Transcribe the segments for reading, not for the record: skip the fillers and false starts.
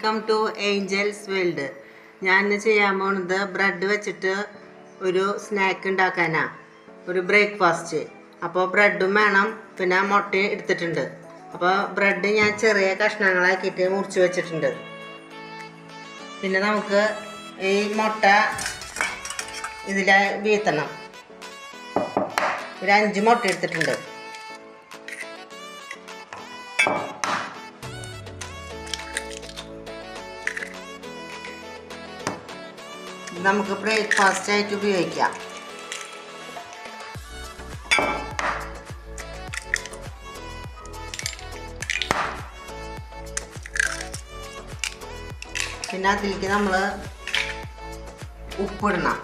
Welcome to Angeles world. ഞാൻ ചെയ്യാൻ പോകുന്നത് ബ്രെഡ് വെച്ചിട്ട് ഒരു സ്നാക്ക് ഉണ്ടാക്കാനാണ്, ഒരു ബ്രേക്ക്ഫാസ്റ്റ്. അപ്പോൾ ബ്രെഡും വേണം, പിന്നെ മുട്ടയും എടുത്തിട്ടുണ്ട്. അപ്പോൾ ബ്രെഡ് ഞാൻ ചെറിയ കഷ്ണങ്ങളാക്കിയിട്ട് മുറിച്ച് വെച്ചിട്ടുണ്ട്. പിന്നെ നമുക്ക് ഈ മുട്ട ഇതിൽ വീഴ്ത്തണം. ഒരു 5 മുട്ട എടുത്തിട്ടുണ്ട്. നമുക്ക് ബ്രേക്ക്ഫാസ്റ്റ് ആയിട്ട് ഉപയോഗിക്കാം. പിന്നെ അതിലേക്ക് നമ്മൾ ഉപ്പിടണം.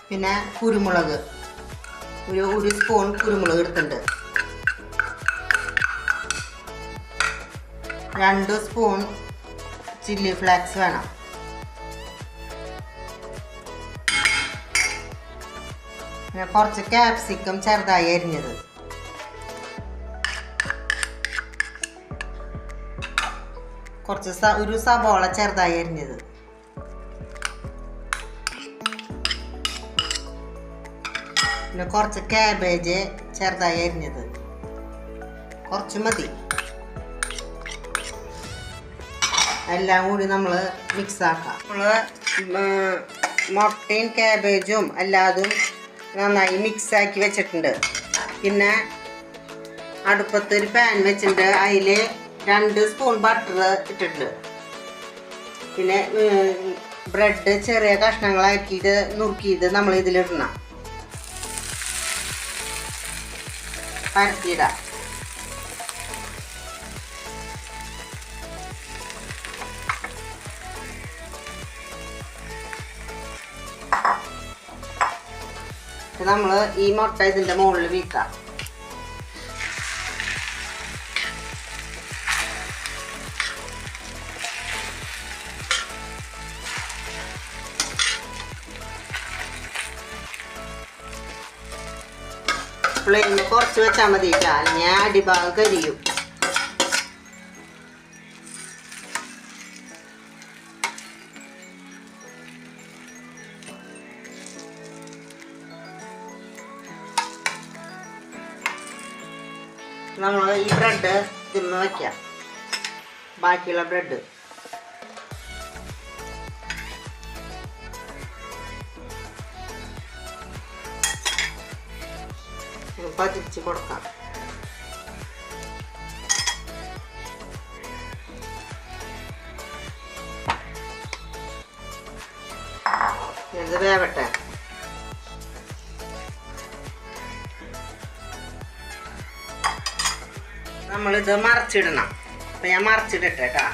പിന്നെ കുരുമുളക്, ഒരു സ്പൂൺ കുരുമുളക് എടുത്തിട്ടുണ്ട്. 2 സ്പൂൺ ചില്ലി ഫ്ലേക്സ് വേണം. പിന്നെ കുറച്ച് ക്യാപ്സിക്കം ചെറുതായി അരിഞ്ഞത്. ഒരു സവോള ചെറുതായി അരിഞ്ഞത്. പിന്നെ കുറച്ച് കാബേജ് ചെറുതായി അരിഞ്ഞത്. കുറച്ച് മതി. എല്ലാം കൂടി നമ്മൾ മിക്സ് ആക്കാം. നമ്മൾ മുട്ടയും കാബേജും എല്ലാതും നന്നായി മിക്സാക്കി വെച്ചിട്ടുണ്ട്. പിന്നെ അടുപ്പത്ത് ഒരു പാൻ വെച്ചിട്ടുണ്ട്. അതിൽ 2 സ്പൂൺ ബട്ടർ ഇട്ടിട്ടുണ്ട്. പിന്നെ ബ്രെഡ് ചെറിയ കഷ്ണങ്ങളാക്കിയിട്ട് നുറുക്കിയിട്ട് നമ്മൾ ഇതിലിടണം, പരത്തിയിടാം. നമ്മൾ ഈ മുട്ട ഇതിൻ്റെ മുകളിൽ വീക്കാം. ഫ്ലെയിം കുറച്ച് വെച്ചാൽ മതി, അല്ലെങ്കിൽ അടിഭാഗം കരിയും. നമ്മൾ ഈ ബ്രെഡ് ഇതിന്മേൽ വയ്ക്കാം. ബാക്കിയുള്ള ബ്രെഡ് പതിച്ച് കൊടുക്കാം. ഇത് വേവട്ടെ. നമ്മളിത് മറച്ചിടണം. അപ്പം ഞാൻ മറച്ചിടട്ടെ കേട്ടോ.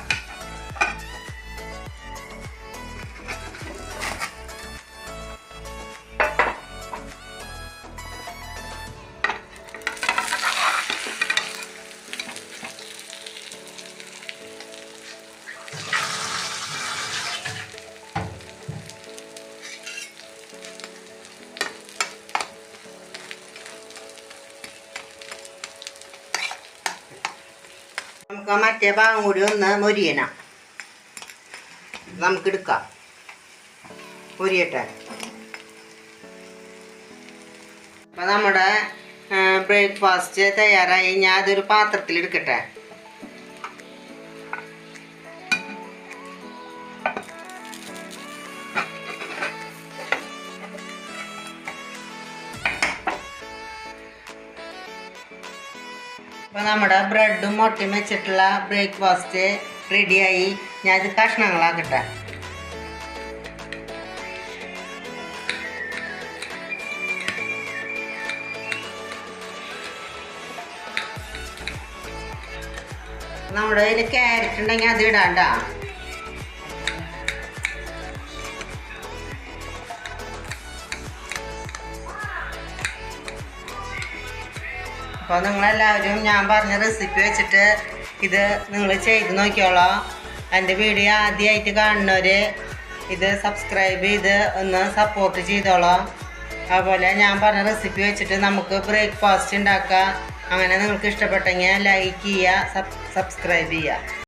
നമുക്ക് മറ്റേ ഭാഗം കൂടി ഒന്ന് മൊരിയണം. നമുക്കെടുക്കാം, മൊരിയട്ടെ. അപ്പം നമ്മുടെ ബ്രേക്ക്ഫാസ്റ്റ് തയ്യാറായി. ഞാൻ അതൊരു പാത്രത്തിൽ എടുക്കട്ടെ. അപ്പോൾ നമ്മുടെ ബ്രെഡും മുട്ടയും വെച്ചിട്ടുള്ള ബ്രേക്ക്ഫാസ്റ്റ് റെഡിയായി. ഞാനിത് കഷ്ണങ്ങളാക്കട്ടെ. നമ്മുടെ കയ്യിൽ ക്യാരറ്റ് ഉണ്ടെങ്കിൽ അത് ഇടാണ്ട. അപ്പോൾ നിങ്ങളെല്ലാവരും ഞാൻ പറഞ്ഞ റെസിപ്പി വെച്ചിട്ട് ഇത് നിങ്ങൾ ചെയ്ത് നോക്കിയോളാം. എൻ്റെ വീഡിയോ ആദ്യമായിട്ട് കാണുന്നവർ ഇത് സബ്സ്ക്രൈബ് ചെയ്ത് ഒന്ന് സപ്പോർട്ട് ചെയ്തോളാം. അതുപോലെ ഞാൻ പറഞ്ഞ റെസിപ്പി വെച്ചിട്ട് നമുക്ക് ബ്രേക്ക്ഫാസ്റ്റ് ഉണ്ടാക്കാം. അങ്ങനെ നിങ്ങൾക്ക് ഇഷ്ടപ്പെട്ടെങ്കിൽ ലൈക്ക് ചെയ്യുക, സബ്സ്ക്രൈബ് ചെയ്യുക.